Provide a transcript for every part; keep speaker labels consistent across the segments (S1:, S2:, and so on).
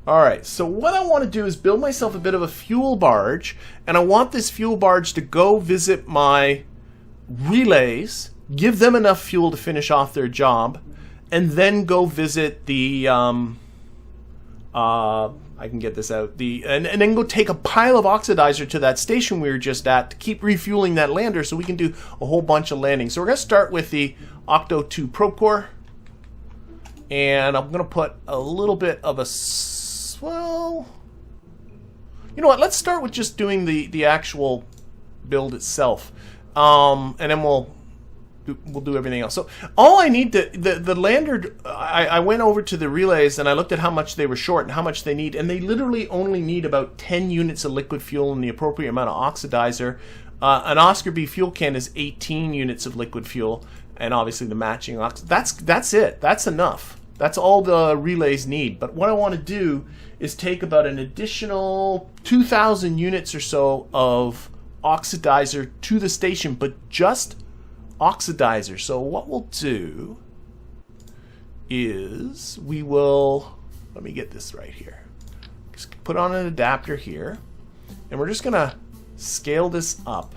S1: Alright, so what I want to do is build myself a bit of a fuel barge, and I want this fuel barge to go visit my relays, give them enough fuel to finish off their job, and then go visit the, I can get this out, and then go take a pile of oxidizer to that station we were just at to keep refueling that lander so we can do a whole bunch of landings. So we're going to start with the Octo 2 probe core, and I'm going to put a little bit of a, well, you know what, let's start with just doing the actual build itself, and then we'll do everything else. So all I need to, the lander, I went over to the relays and I looked at how much they were short and how much they need, and they literally only need about 10 units of liquid fuel and the appropriate amount of oxidizer. An Oscar B fuel can is 18 units of liquid fuel, and obviously the matching that's it. That's enough. That's all the relays need. But what I want to do is take about an additional 2,000 units or so of oxidizer to the station, but just oxidizer. So what we'll do is we will, let me get this right here, just put on an adapter here, and we're just gonna scale this up.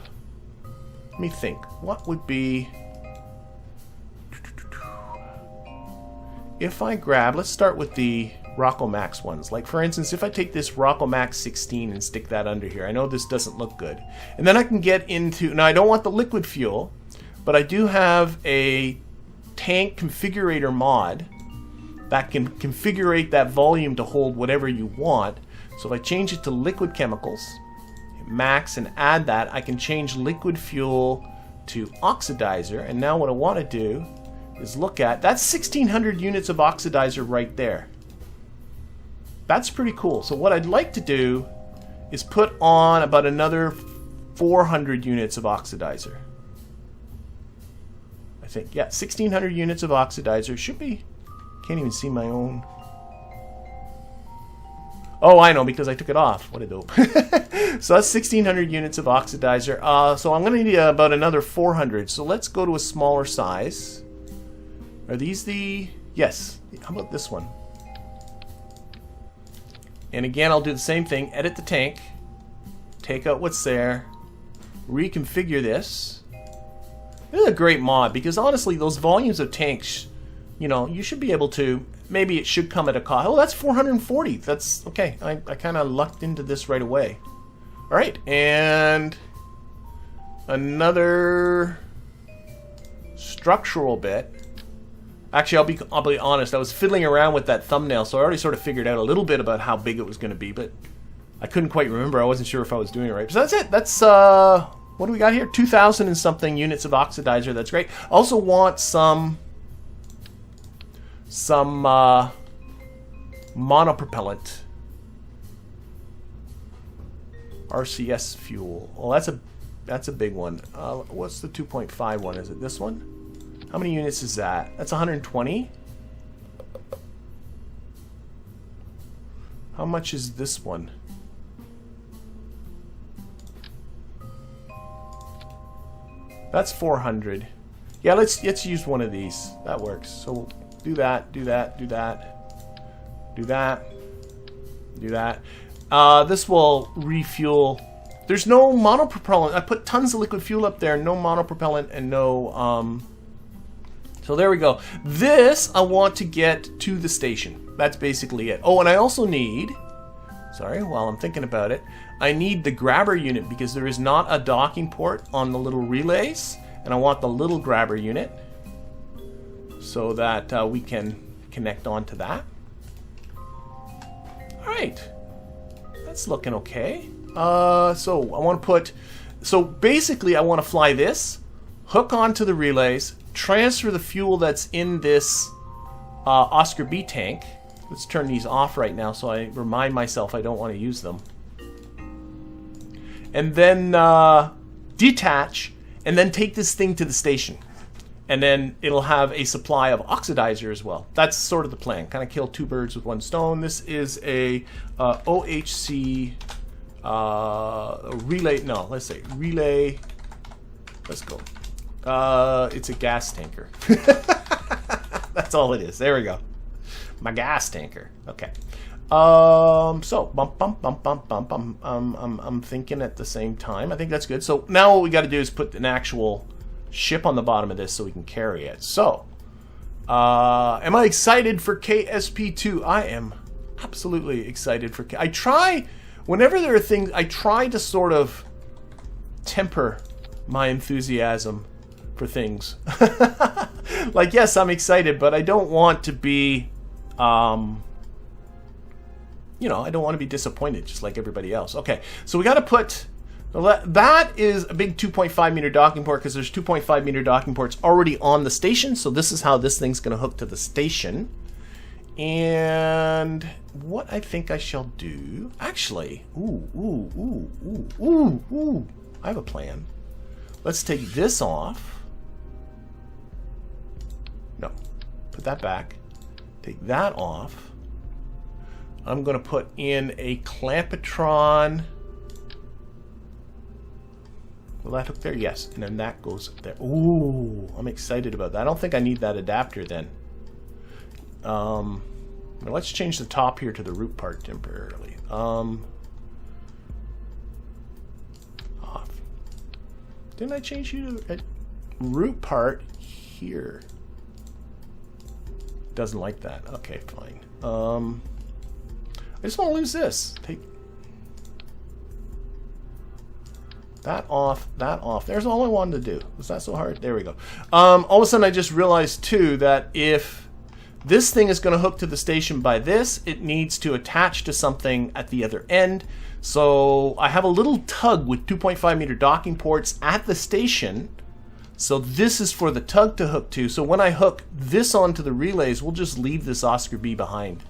S1: Let me think, what would be, if I grab, let's start with the Rocco Max ones. Like for instance, if I take this Rocco Max 16 and stick that under here, I know this doesn't look good, and then I can get into, now I don't want the liquid fuel, but I do have a tank configurator mod that can configure that volume to hold whatever you want. So if I change it to liquid chemicals, max, and add that, I can change liquid fuel to oxidizer. And now what I want to do is look at, that's 1,600 units of oxidizer right there. That's pretty cool. So what I'd like to do is put on about another 400 units of oxidizer. I think, yeah, 1,600 units of oxidizer should be, can't even see my own. Oh, I know, because I took it off. What a dope. So that's 1,600 units of oxidizer. So I'm going to need about another 400. So let's go to a smaller size. Are these the, yes, how about this one? And again, I'll do the same thing. Edit the tank, take out what's there, reconfigure this. This is a great mod because honestly, those volumes of tanks, you know, you should be able to, maybe it should come at a cost. Oh, that's 440. That's okay. I kind of lucked into this right away. All right, and another structural bit. Actually, I'll be honest, I was fiddling around with that thumbnail, so I already sort of figured out a little bit about how big it was going to be, but I couldn't quite remember. I wasn't sure if I was doing it right. So that's it. That's, what do we got here? 2,000 and something units of oxidizer. That's great. Also want some monopropellant. RCS fuel. Well, that's a big one. What's the 2.5 one? Is it this one? How many units is that? That's 120. How much is this one? That's 400. Yeah, let's use one of these. That works. So we'll do that, do that, do that, do that, do that. This will refuel. There's no monopropellant. I put tons of liquid fuel up there, no monopropellant and no so there we go. This I want to get to the station. That's basically it. Oh, and I also need, sorry, while I'm thinking about it, I need the grabber unit because there is not a docking port on the little relays, and I want the little grabber unit so that we can connect onto that. All right, that's looking okay. So I want to put, so basically I want to fly this, hook onto the relays, transfer the fuel that's in this Oscar B tank. Let's turn these off right now so I remind myself I don't want to use them. And then detach, and then take this thing to the station. And then it'll have a supply of oxidizer as well. That's sort of the plan. Kind of kill two birds with one stone. This is a OHC relay. No, let's say relay. Let's go. It's a gas tanker. That's all it is. There we go. My gas tanker. Okay. So bump, bump, bump, bump, bump. I'm thinking at the same time. I think that's good. So now what we got to do is put an actual ship on the bottom of this so we can carry it. So, am I excited for KSP2? I am absolutely excited for whenever there are things, I try to sort of temper my enthusiasm for things. Like, yes, I'm excited, but I don't want to be, you know, I don't want to be disappointed just like everybody else. Okay, so we got to put, that is a big 2.5 meter docking port because there's 2.5 meter docking ports already on the station. So this is how this thing's going to hook to the station. And what I think I shall do, actually, I have a plan. Let's take this off. No, put that back. Take that off. I'm going to put in a clampetron. Will that hook there? Yes. And then that goes there. Ooh, I'm excited about that. I don't think I need that adapter then. Now let's change the top here to the root part temporarily. Off. Didn't I change you to a root part here? Doesn't like that. Okay, fine. I just want to lose this. Take that off, that off. There's all I wanted to do. Was that so hard? There we go. All of a sudden I just realized too that if this thing is going to hook to the station by this, it needs to attach to something at the other end. So I have a little tug with 2.5 meter docking ports at the station. So this is for the tug to hook to. So when I hook this onto the relays, we'll just leave this Oscar B behind.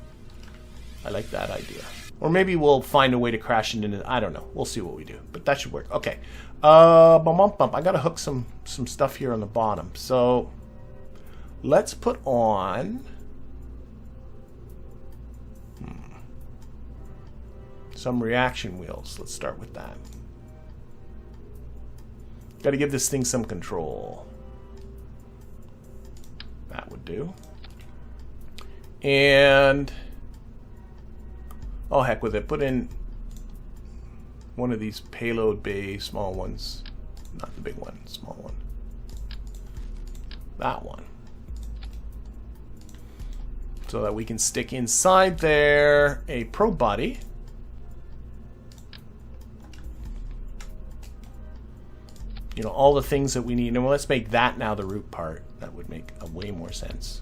S1: I like that idea. Or maybe we'll find a way to crash into it. I don't know. We'll see what we do. But that should work. Okay. I got to hook some stuff here on the bottom. So let's put on some reaction wheels. Let's start with that. Got to give this thing some control. That would do. And oh, heck with it. Put in one of these payload bay small ones. Not the big one, small one. That one. So that we can stick inside there a probe body. You know, all the things that we need. And let's make that now the root part. That would make way more sense.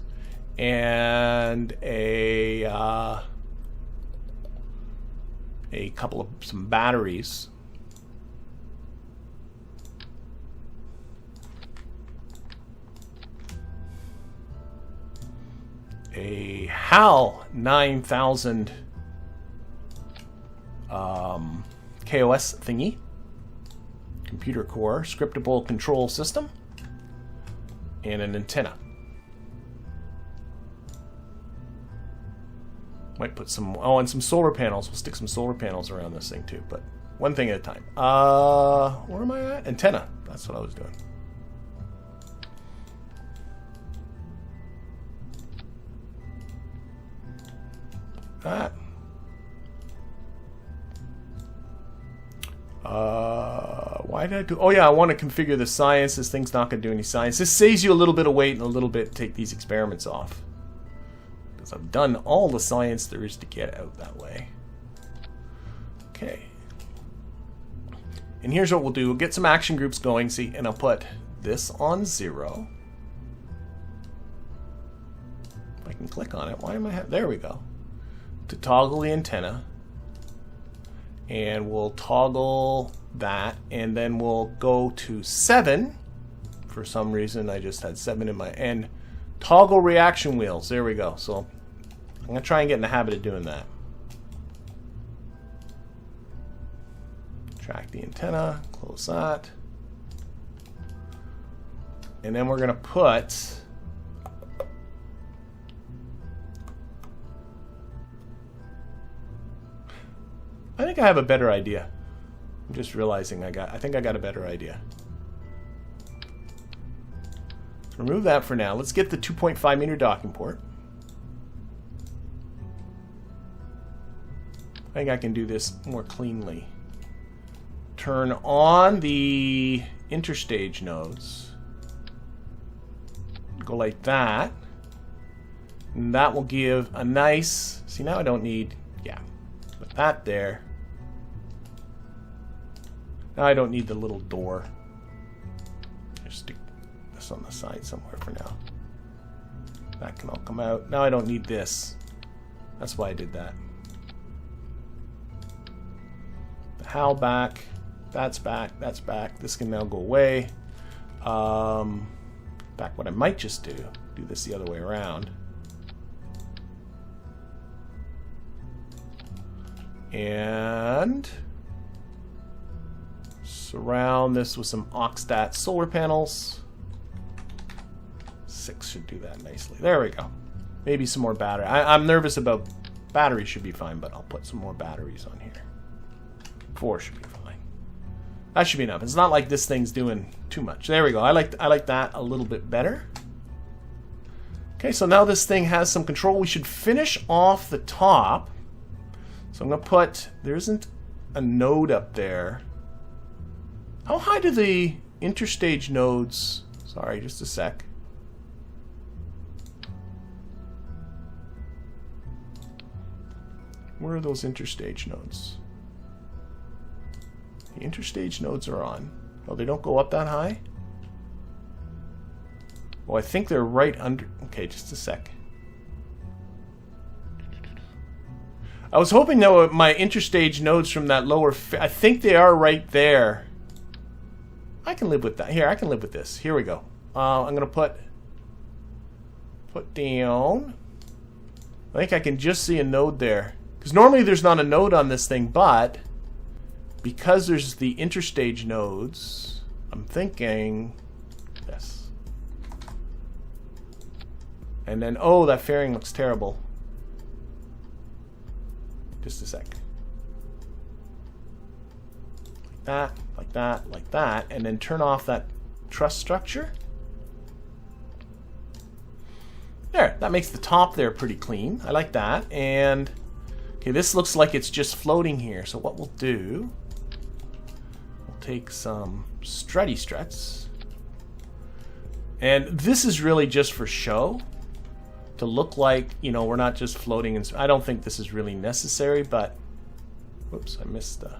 S1: And some batteries. A HAL 9000 KOS thingy. Computer core, scriptable control system, and an antenna. Might put some, oh, and some solar panels. We'll stick some solar panels around this thing too, but one thing at a time. Where am I at? Antenna. That's what I was doing. That. Why did I do? Oh yeah, I want to configure the science. This thing's not going to do any science. This saves you a little bit of weight and a little bit to take these experiments off. Because I've done all the science there is to get out that way. Okay. And here's what we'll do. We'll get some action groups going. See, and I'll put this on 0. If I can click on it. Why am I? There we go. To toggle the antenna. And we'll toggle that, and then we'll go to 7. For some reason, I just had 7 in my end. Toggle reaction wheels. There we go. So I'm going to try and get in the habit of doing that. Track the antenna, close that. And then we're going to put I think I have a better idea. I'm just realizing I think I got a better idea. Remove that for now. Let's get the 2.5 meter docking port. I think I can do this more cleanly. Turn on the interstage nodes. Go like that. And that will give a nice... See, now I don't need... Yeah. Put that there. Now I don't need the little door. Just stick this on the side somewhere for now. That can all come out. Now I don't need this. That's why I did that. The HAL back. That's back. That's back. This can now go away. Back, what I might just do this the other way around. And surround this with some Oxstat solar panels. 6 should do that nicely. There we go. Maybe some more battery. I'm nervous about batteries should be fine, but I'll put some more batteries on here. 4 should be fine. That should be enough. It's not like this thing's doing too much. There we go. I like that a little bit better. Okay, so now this thing has some control. We should finish off the top. So I'm going to put... There isn't a node up there. How high do the interstage nodes... Sorry, just a sec. Where are those interstage nodes? The interstage nodes are on. Oh, they don't go up that high? Oh, I think they're right under... Okay, just a sec. I was hoping that my interstage nodes from that lower... I think they are right there. I can live with that. Here, I can live with this. Here we go. I'm going to put down... I think I can just see a node there. Because normally there's not a node on this thing, but... Because there's the interstage nodes, I'm thinking this. And then, oh, that fairing looks terrible. Just a sec. Like that, like that, like that. And then turn off that truss structure. There, that makes the top there pretty clean. I like that. And, okay, this looks like it's just floating here. So what we'll do... take some strutty struts, and this is really just for show to look like, you know, we're not just floating. And I don't think this is really necessary, but whoops, I missed the...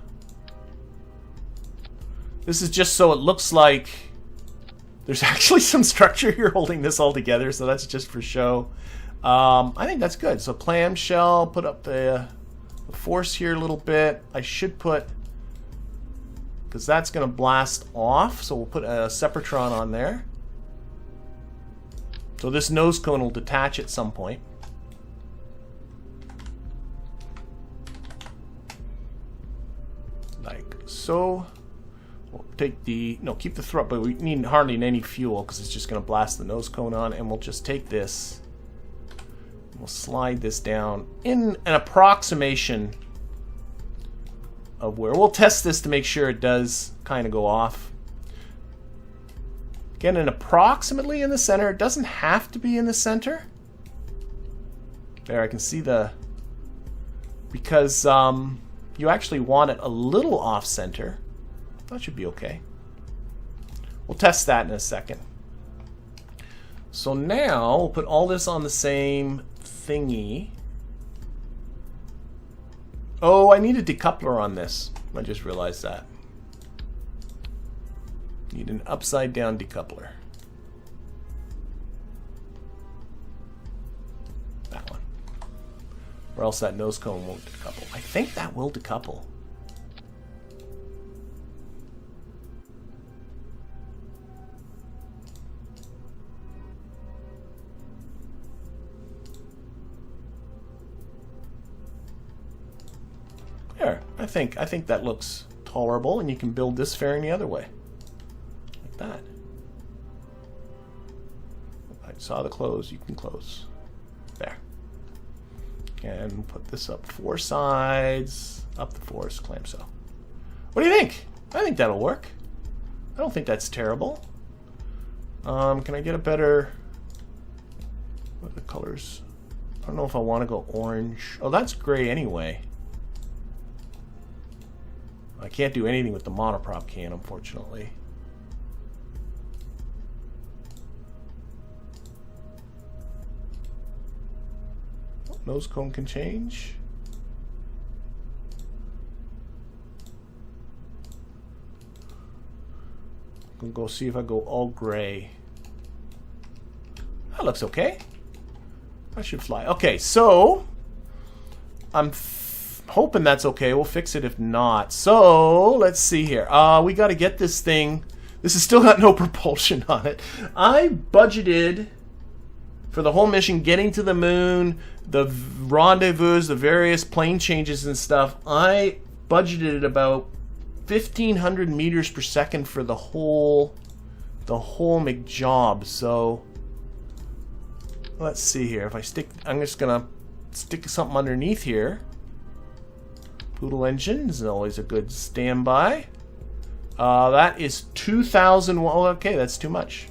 S1: This is just so it looks like there's actually some structure here holding this all together, so that's just for show. I think that's good. So clamshell, put up the force here a little bit. I should put... because that's going to blast off, so we'll put a Sepratron on there. So this nose cone will detach at some point. Like so. We'll take the... No, keep the thrust, but we need hardly any fuel because it's just going to blast the nose cone on, and we'll just take this. We'll slide this down in an approximation of where we'll test this to make sure it does kind of go off. Again, and approximately in the center. It doesn't have to be in the center. There, I can see the... Because you actually want it a little off center. That should be okay. We'll test that in a second. So now we'll put all this on the same thingy. Oh, I need a decoupler on this. I just realized that. Need an upside down decoupler. That one. Or else that nose cone won't decouple. I think that will decouple. There. I think that looks tolerable, and you can build this fairing the other way. Like that. I saw the close, you can close. There. And put this up 4 sides, up the force clamshell. What do you think? I think that'll work. I don't think that's terrible. Can I get a better... What are the colors? I don't know if I want to go orange. Oh, that's gray anyway. I can't do anything with the monoprop can, unfortunately. Nose cone can change. I'm gonna go see if I go all gray. That looks okay. That should fly. Okay, so I'm hoping that's okay. We'll fix it if not. So let's see here. We got to get this thing. This has still got no propulsion on it. I budgeted for the whole mission, getting to the moon, the rendezvous, the various plane changes and stuff. I budgeted about 1,500 meters per second for the whole McJob. So let's see here. If I stick, I'm just gonna stick something underneath here. Poodle engine is always a good standby. That is 2,000. Well, okay, that's too much.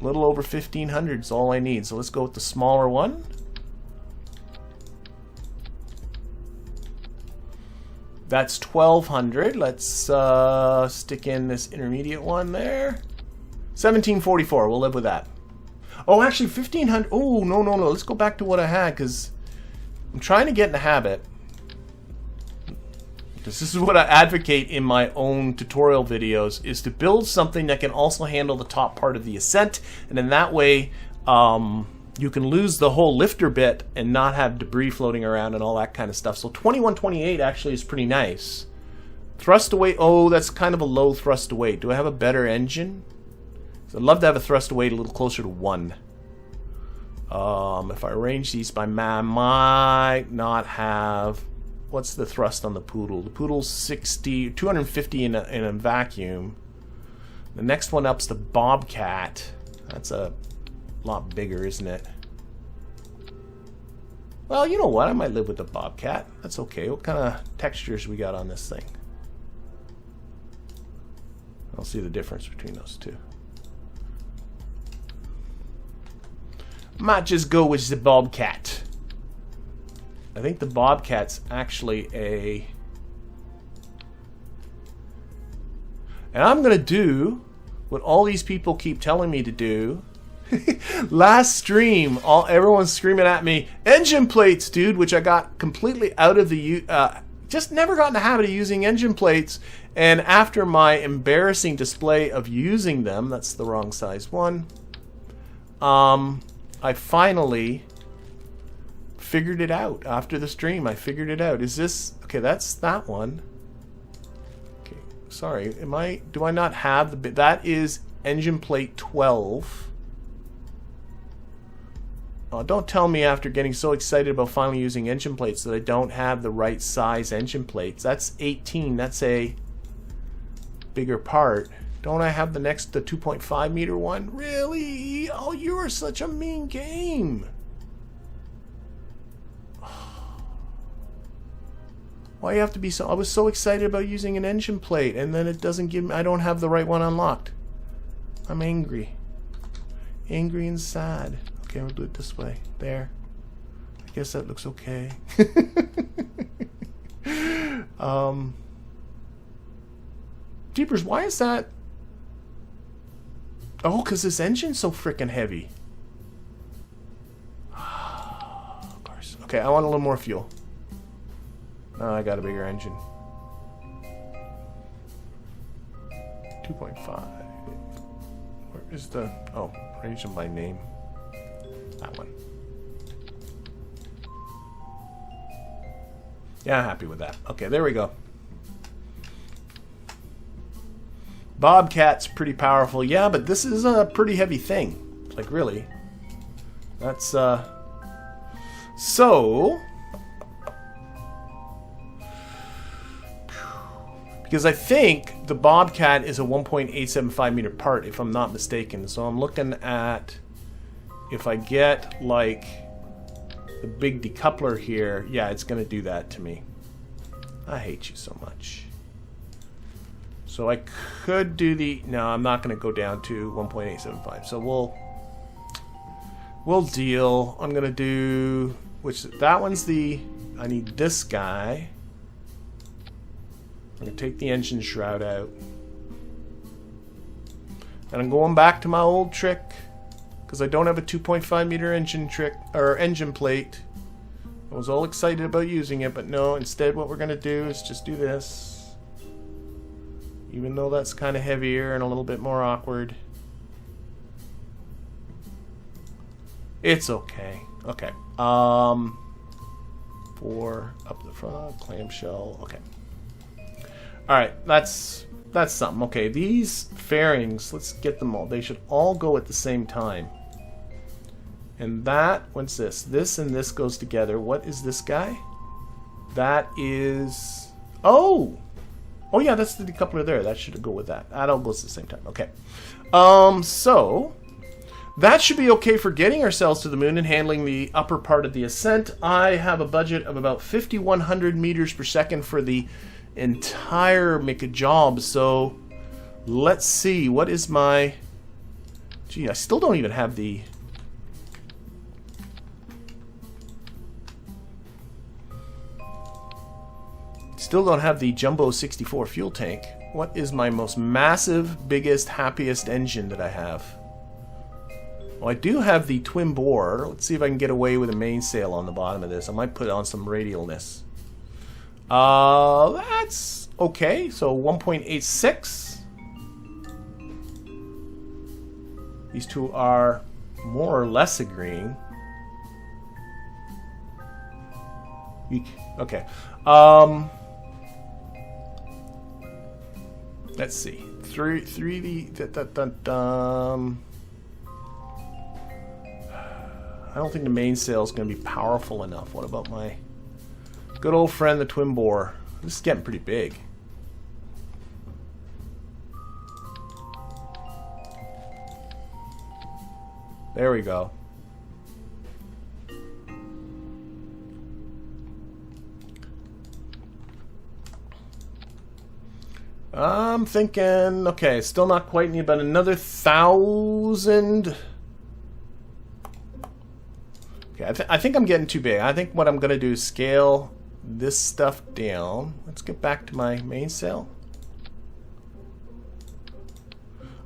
S1: A little over 1,500 is all I need. So let's go with the smaller one. That's 1,200. Let's stick in this intermediate one there. 1,744. We'll live with that. Oh, actually 1,500. Oh, no. Let's go back to what I had, because I'm trying to get in the habit. This is what I advocate in my own tutorial videos, is to build something that can also handle the top part of the ascent, and in that way you can lose the whole lifter bit and not have debris floating around and all that kind of stuff. So 2128 actually is pretty nice. Thrust away, oh, that's kind of a low thrust to weight. Do I have a better engine? So I'd love to have a thrust to weight a little closer to 1. If I arrange these by I might not have... What's the thrust on the Poodle? The Poodle's 250 in a vacuum. The next one up's the Bobcat. That's a lot bigger, isn't it? Well, you know what? I might live with the Bobcat. That's okay. What kind of textures we got on this thing? I'll see the difference between those two. Might just go with the Bobcat. I think the Bobcat's actually a... And I'm going to do what all these people keep telling me to do. Last stream, everyone's screaming at me, engine plates, dude, which I got completely out of the... just never got in the habit of using engine plates. And after my embarrassing display of using them, that's the wrong size one, I finally... figured it out after the stream. I figured it out. Is this okay? That's that one. Okay, sorry. Do I not have the bit? That is engine plate 12. Don't tell me after getting so excited about finally using engine plates that I don't have the right size engine plates. That's 18. That's a bigger part. Don't I have the 2.5 meter one? Really? Oh, you are such a mean game. Why you have to be so... I was so excited about using an engine plate, and then it doesn't give me... I don't have the right one unlocked. I'm angry. Angry and sad. Okay, we'll do it this way. There. I guess that looks okay. Jeepers, why is that... Oh, because this engine's so freaking heavy. Of course. Okay, I want a little more fuel. Oh, I got a bigger engine. 2.5. Where is the... Oh, arrange them by name. That one. Yeah, I'm happy with that. Okay, there we go. Bobcat's pretty powerful. Yeah, but this is a pretty heavy thing. Like, really. That's, So... Because I think the Bobcat is a 1.875 meter part, if I'm not mistaken. So I'm looking at... If I get, like, the big decoupler here, yeah, it's going to do that to me. I hate you so much. So I could do the... No, I'm not going to go down to 1.875. So we'll deal. I'm going to do... Which, that one's the... I need this guy. I'm going to take the engine shroud out. And I'm going back to my old trick, because I don't have a 2.5 meter engine plate. I was all excited about using it, but no, instead what we're going to do is just do this. Even though that's kind of heavier and a little bit more awkward. It's okay. Okay. For up the front, clamshell. Okay. Alright, that's something. Okay, these fairings, let's get them all. They should all go at the same time. And that, what's this? This and this goes together. What is this guy? That is... Oh! Oh yeah, that's the decoupler there. That should go with that. That all goes at the same time. Okay. So... that should be okay for getting ourselves to the moon and handling the upper part of the ascent. I have a budget of about 5,100 meters per second for the entire make a job. So let's see. What is my... Gee, I still don't even have the... Still don't have the Jumbo 64 fuel tank. What is my most massive, biggest, happiest engine that I have? Well, I do have the twin bore. Let's see if I can get away with a mainsail on the bottom of this. I might put on some radialness. That's okay. So 1.86. These two are more or less agreeing. Okay. Let's see. 3D. I don't think the mainsail is going to be powerful enough. What about my good old friend, the twin bore? This is getting pretty big. There we go. I'm thinking, okay, still not quite, need about another 1,000. Okay, I think I'm getting too big. I think what I'm going to do is scale this stuff down. Let's get back to my mainsail.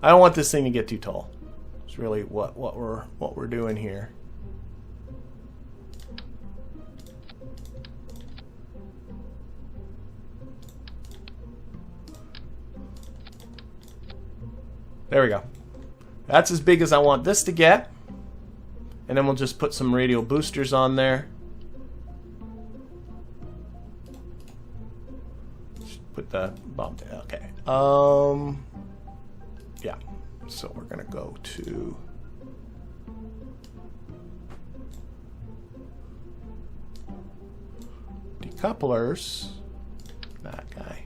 S1: I don't want this thing to get too tall. It's really what we're doing here. There we go. That's as big as I want this to get. And then we'll just put some radial boosters on there. Just put the bomb down. Okay. Yeah. So we're gonna go to decouplers. That guy.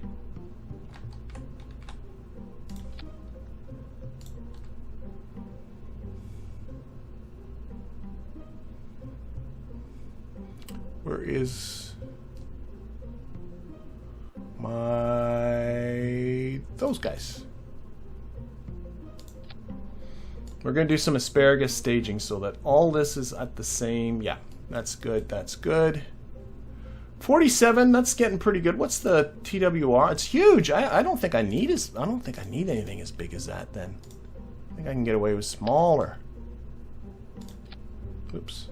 S1: Where is my... those guys? We're going to do some asparagus staging so that all this is at the same... Yeah, that's good, that's good. 47, that's getting pretty good. What's the TWR? It's huge. I don't think I need anything as big as that then. I think I can get away with smaller. Oops.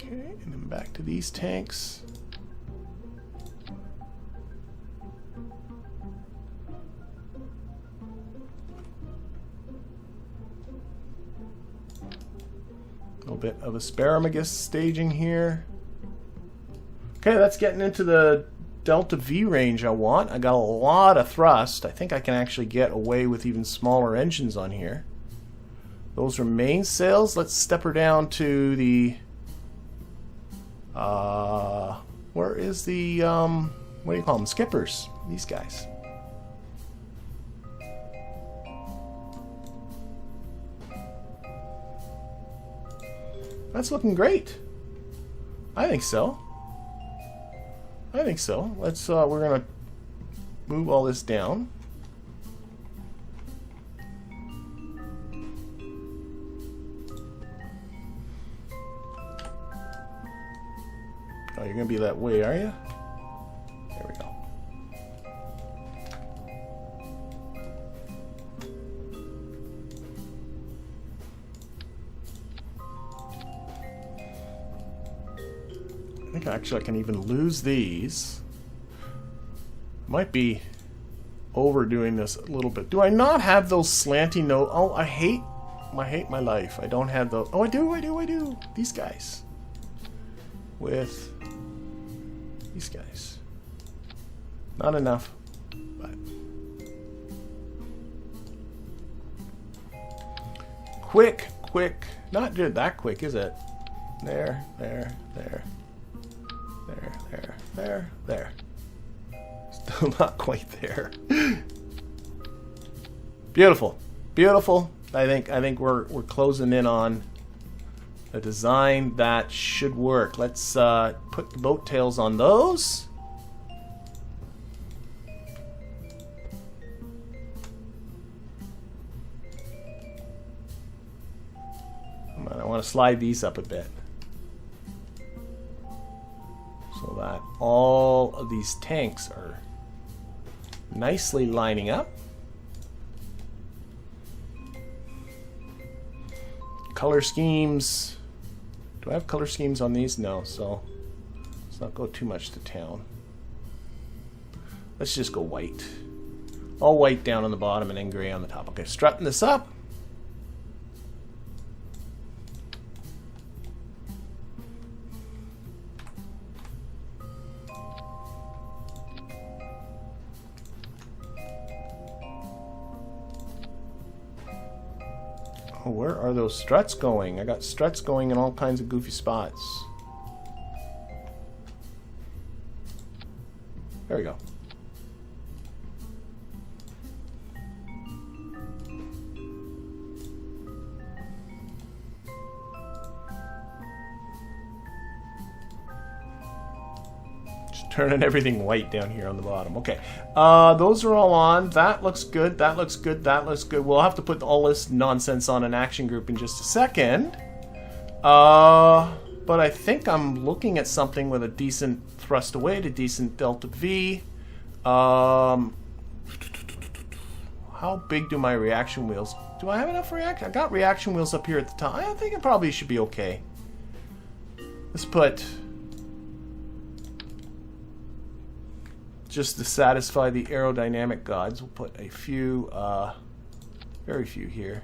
S1: Okay, and then back to these tanks. A little bit of asparagus staging here. Okay, that's getting into the Delta V range I want. I got a lot of thrust. I think I can actually get away with even smaller engines on here. Those are mainsails. Let's step her down to the... where is the, what do you call them? Skippers. These guys. That's looking great. I think so. I think so. Let's we're gonna move all this down. Oh, you're gonna be that way, are you? There we go. I think actually I can even lose these. Might be overdoing this a little bit. Do I not have those slanty no? Oh, I hate my life. I don't have those. Oh, I do. These guys. With these guys. Not enough. But quick. Not good that quick, is it? There. Still not quite there. Beautiful. I think we're closing in on a design that should work. Let's put the boat tails on those. Come on, I want to slide these up a bit, so that all of these tanks are nicely lining up. Color schemes. Do I have color schemes on these? No, so let's not go too much to town. Let's just go white. All white down on the bottom and then gray on the top. Okay, strutting this up. Oh, where are those struts going? I got struts going in all kinds of goofy spots. There we go. Just turning everything white down here on the bottom. Okay. Those are all on. That looks good. That looks good. That looks good. We'll have to put all this nonsense on an action group in just a second. But I think I'm looking at something with a decent thrust away to decent delta V. How big do my reaction wheels? Do I have enough reaction? I got reaction wheels up here at the top. I think it probably should be okay. Let's put, just to satisfy the aerodynamic gods, we'll put a few, very few here.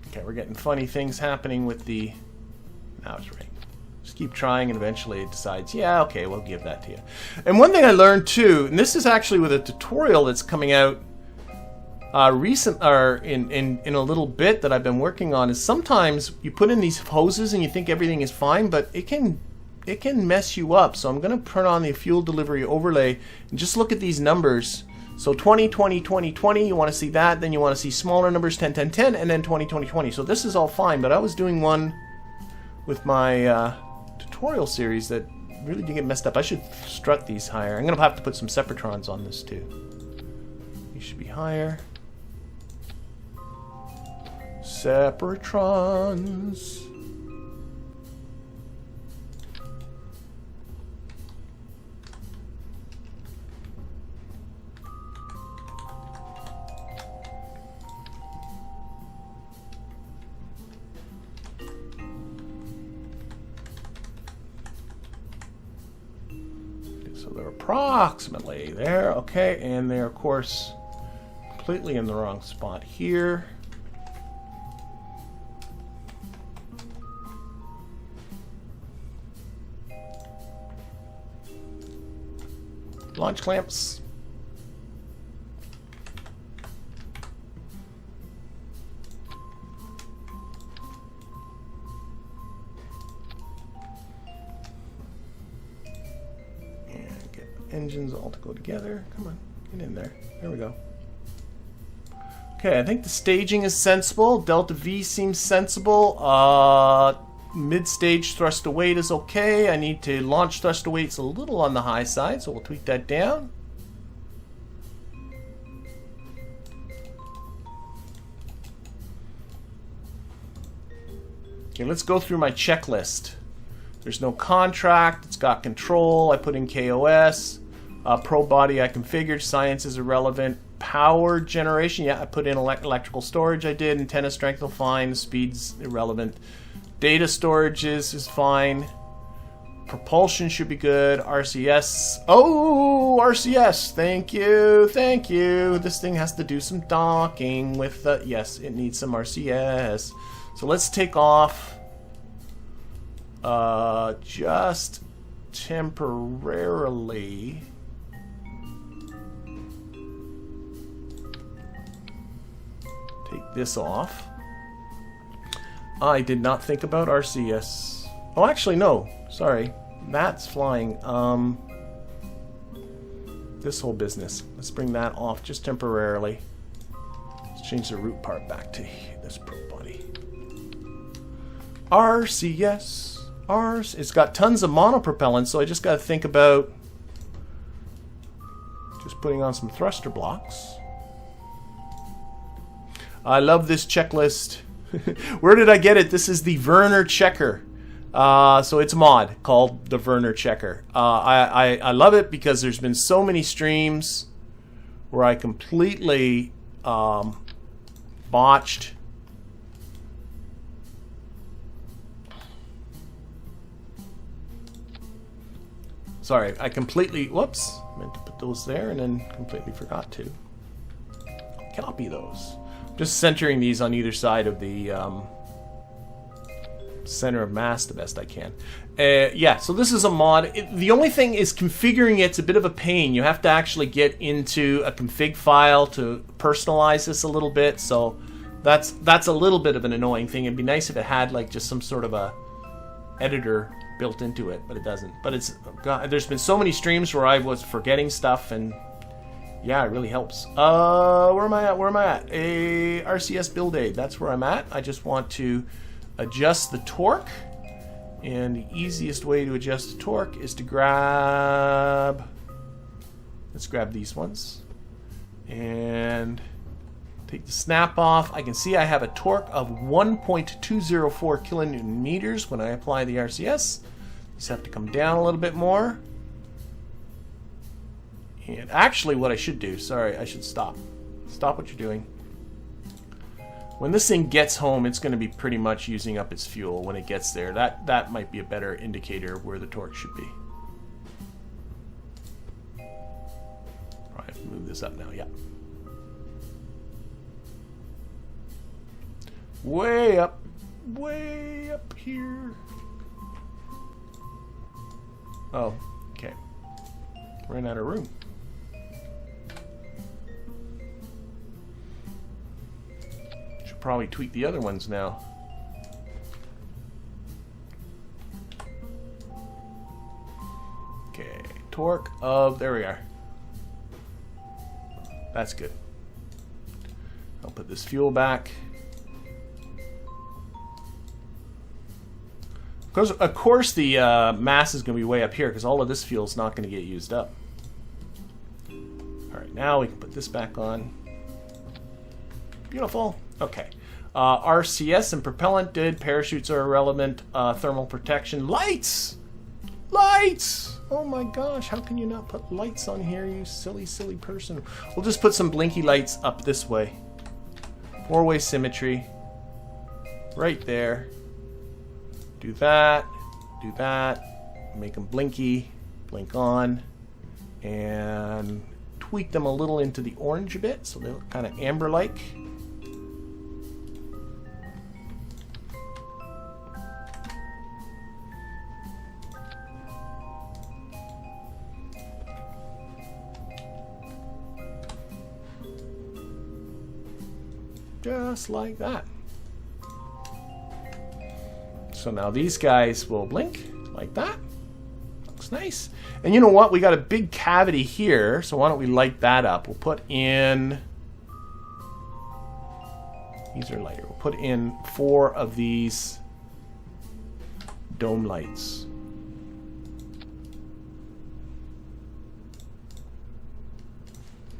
S1: Okay, we're getting funny things happening with the... Now it's right. Just keep trying and eventually it decides, yeah, okay, we'll give that to you. And one thing I learned too, and this is actually with a tutorial that's coming out in a little bit that I've been working on, is sometimes you put in these hoses and you think everything is fine, but it can mess you up. So I'm going to turn on the fuel delivery overlay and just look at these numbers. So 20, 20, 20, 20, you want to see that. Then you want to see smaller numbers, 10, 10, 10, and then 20, 20, 20. So this is all fine, but I was doing one with my tutorial series that really did get messed up. I should strut these higher. I'm going to have to put some separatrons on this too. These should be higher. Separatrons. So they're approximately there, okay, and they're of course completely in the wrong spot here. Launch clamps. And get engines all to go together. Come on, get in there. There we go. Okay, I think the staging is sensible. Delta V seems sensible. Mid-stage thrust to weight is okay. I need to launch thrust to weight's a little on the high side, so we'll tweak that down. Okay, let's go through my checklist. There's no contract. It's got control. I put in KOS. Pro body I configured. Science is irrelevant. Power generation. Yeah, I put in electrical storage. I did. Antenna strength will fine. Speed's irrelevant. Data storage is fine. Propulsion should be good. RCS. Oh, RCS. Thank you. Thank you. This thing has to do some docking with the... Yes, it needs some RCS. So let's take off just temporarily. Take this off. I did not think about RCS. Oh, actually, no. Sorry. That's flying. This whole business. Let's bring that off just temporarily. Let's change the root part back to this pro body. RCS. It's got tons of monopropellant, so I just got to think about just putting on some thruster blocks. I love this checklist. Where did I get it? This is the Werner checker. So it's a mod called the Werner checker. I love it because there's been so many streams where I completely botched Sorry, I completely, whoops, meant to put those there and then completely forgot to copy those. Just centering these on either side of the center of mass the best I can. Yeah, so this is a mod. The only thing is configuring it's a bit of a pain. You have to actually get into a config file to personalize this a little bit, so that's a little bit of an annoying thing. It'd be nice if it had like just some sort of a editor built into it, but it doesn't. But it's there's been so many streams where I was forgetting stuff, and yeah, it really helps. Where am I at? A RCS build aid. That's where I'm at. I just want to adjust the torque, and the easiest way to adjust the torque is to grab, let's grab these ones and take the snap off. I can see I have a torque of 1.204 kilonewton meters when I apply the RCS. Just have to come down a little bit more. And actually what I should do, sorry, I should stop what you're doing. When this thing gets home, it's going to be pretty much using up its fuel when it gets there. That might be a better indicator of where the torque should be. All right, move this up now, yeah. Way up here. Oh, okay. Ran out of room. Should probably tweak the other ones now. Okay, torque of, there we are. That's good. I'll put this fuel back. Because of course the mass is going to be way up here because all of this fuel is not going to get used up. Alright, now we can put this back on. Beautiful. Okay. RCS and propellant did. Parachutes are irrelevant. Thermal protection. Lights! Lights! Oh my gosh, how can you not put lights on here, you silly, silly person? We'll just put some blinky lights up this way. 4-way symmetry. Right there. Do that, make them blinky, blink on, and tweak them a little into the orange a bit so they look kind of amber-like. Just like that. So now these guys will blink like that. Looks nice. And you know what? We got a big cavity here, so why don't we light that up? We'll put in These are lighter. We'll put in 4 of these dome lights.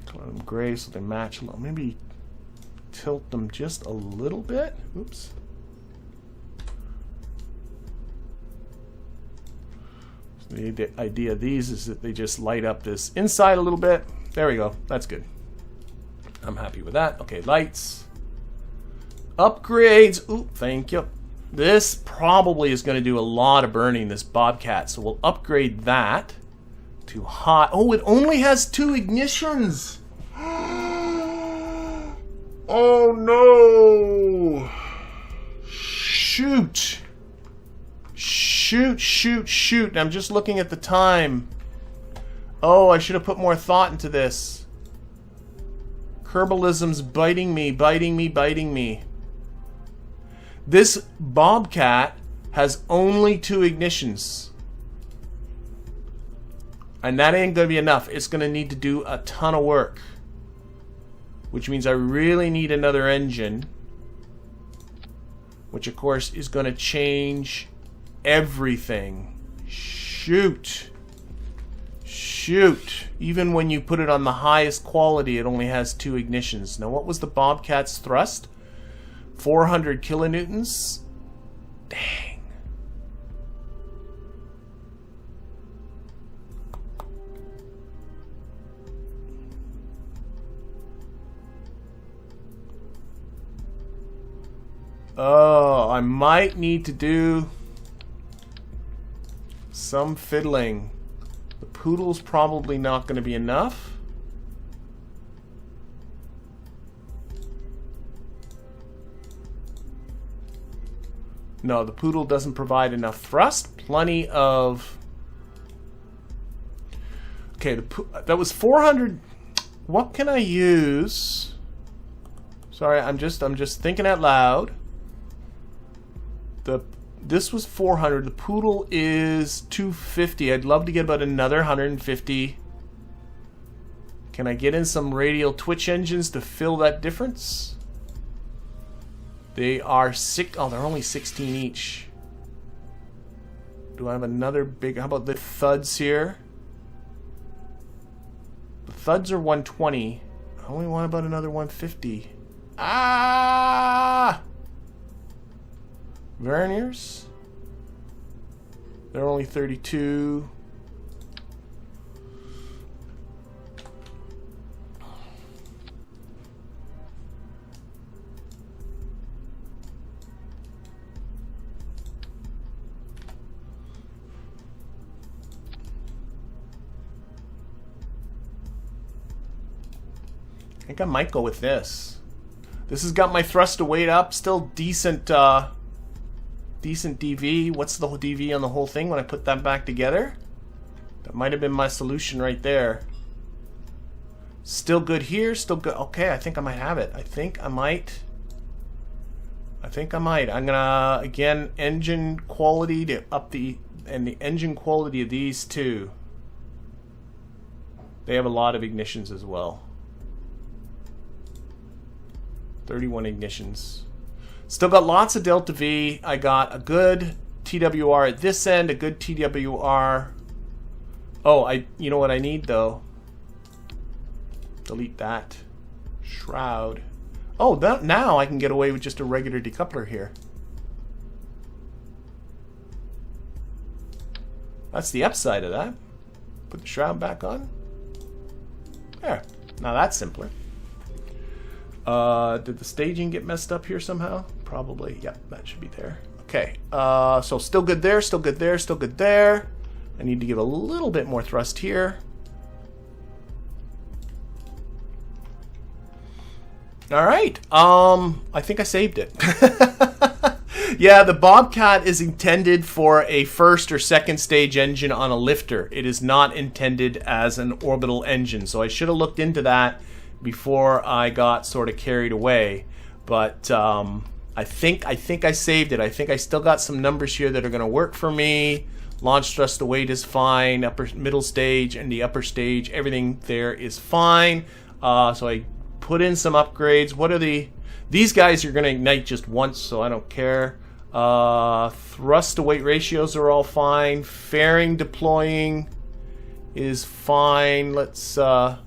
S1: Color them gray so they match a little. Maybe tilt them just a little bit. Oops. So the idea of these is that they just light up this inside a little bit. There we go. That's good. I'm happy with that. Okay, lights. Upgrades. Ooh, thank you. This probably is going to do a lot of burning, this Bobcat. So we'll upgrade that to high. Oh, it only has 2 ignitions. Oh no. Shoot. Shoot, shoot, shoot. I'm just looking at the time. Oh, I should have put more thought into this. Kerbalism's biting me, biting me, biting me. This Bobcat has only 2 ignitions. And that ain't going to be enough. It's going to need to do a ton of work. Which means I really need another engine. Which, of course, is going to change everything. Shoot. Shoot. Even when you put it on the highest quality, it only has 2 ignitions. Now, what was the Bobcat's thrust? 400 kilonewtons? Dang. Oh, I might need to do some fiddling. The Poodle's probably not going to be enough. No, the Poodle doesn't provide enough thrust. Plenty of... Okay, that was 400. What can I use? Sorry, I'm just thinking out loud. This was 400. The Poodle is 250. I'd love to get about another 150. Can I get in some radial twitch engines to fill that difference? They are they're only 16 each. Do I have another big... How about the thuds here? The thuds are 120. I only want about another 150. Ah! Verniers? They're only 32. I think I might go with this. This has got my thrust to weight up. Still decent, decent DV. What's the DV on the whole thing when I put that back together? That might have been my solution right there. Still good here. Still good. Okay, I think I might have it. I think I might. I'm gonna, again, engine quality to up the engine quality of these two. They have a lot of ignitions as well. 31 ignitions. Still got lots of delta V. I got a good TWR at this end, a good TWR. Oh, you know what I need though? Delete that. Shroud. Oh, now I can get away with just a regular decoupler here. That's the upside of that. Put the shroud back on. There. Now that's simpler. Did the staging get messed up here somehow? Probably. Yep, that should be there. Okay. So still good there, still good there, still good there. I need to give a little bit more thrust here. All right. I think I saved it. Yeah, the Bobcat is intended for a first or second stage engine on a lifter. It is not intended as an orbital engine. So I should have looked into that before I got sort of carried away, but I think I saved it. I think I still got some numbers here that are going to work for me. Launch thrust to weight is fine. Middle stage and the upper stage, everything there is fine. So I put in some upgrades. What are the... These guys are going to ignite just once, so I don't care. Thrust to weight ratios are all fine. Fairing deploying is fine. Let's there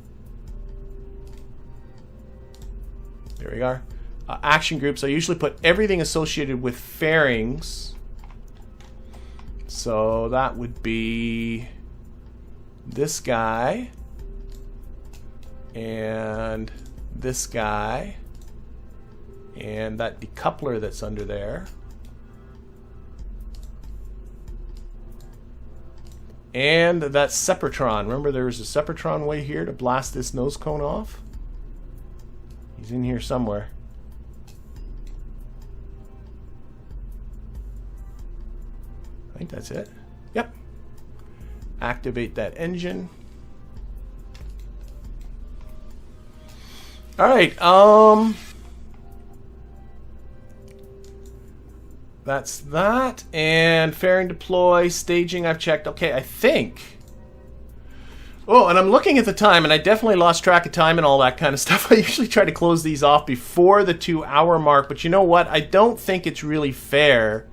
S1: we are. Action groups, I usually put everything associated with fairings. So that would be this guy and this guy and that decoupler that's under there. And that Sepratron. Remember there was a Sepratron way here to blast this nose cone off? He's in here somewhere. I think that's it. Yep. Activate that engine. Alright, that's that. And fairing deploy, staging I've checked. Okay, I think. Oh, and I'm looking at the time, and I definitely lost track of time and all that kind of stuff. I usually try to close these off before the 2-hour mark, but you know what? I don't think it's really fair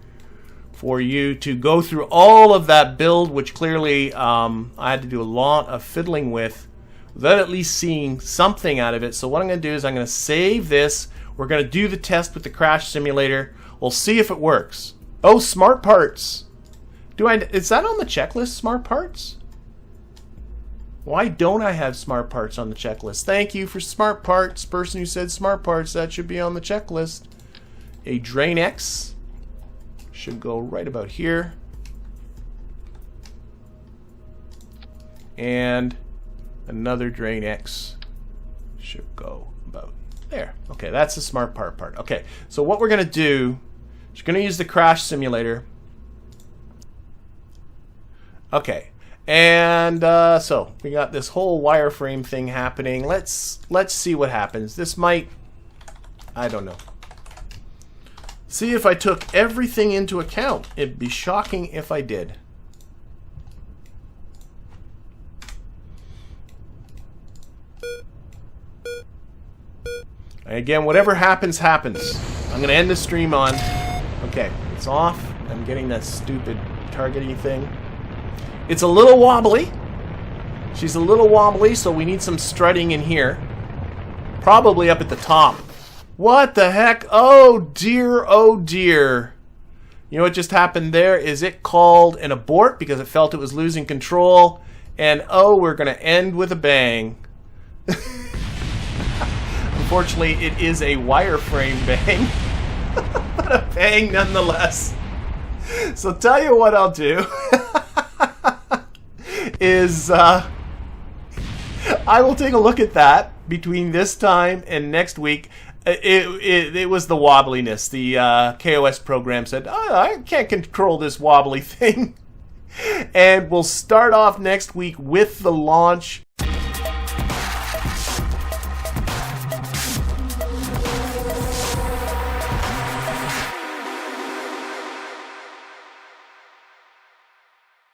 S1: for you to go through all of that build, which clearly I had to do a lot of fiddling with, without at least seeing something out of it. So what I'm going to do is I'm going to save this. We're going to do the test with the crash simulator. We'll see if it works. Oh, smart parts. Is that on the checklist, smart parts? Why don't I have smart parts on the checklist? Thank you for smart parts. Person who said smart parts, that should be on the checklist. A Drain X should go right about here. And another Drain X should go about there. Okay, that's the smart part. Okay, so what we're going to do is we're going to use the crash simulator. Okay, and so we got this whole wireframe thing happening. Let's see what happens. This might, I don't know. See if I took everything into account. It'd be shocking if I did. Again, whatever happens, happens. I'm going to end the stream on. Okay, it's off. I'm getting that stupid targeting thing. It's a little wobbly. She's a little wobbly, so we need some strutting in here. Probably up at the top. What the heck? Oh dear, oh dear. You know what just happened there is it called an abort because it felt it was losing control. And oh, we're going to end with a bang. Unfortunately, it is a wireframe bang. But a bang nonetheless. So tell you what I'll do is I will take a look at that between this time and next week. It was the wobbliness. The KOS program said, oh, I can't control this wobbly thing. And we'll start off next week with the launch.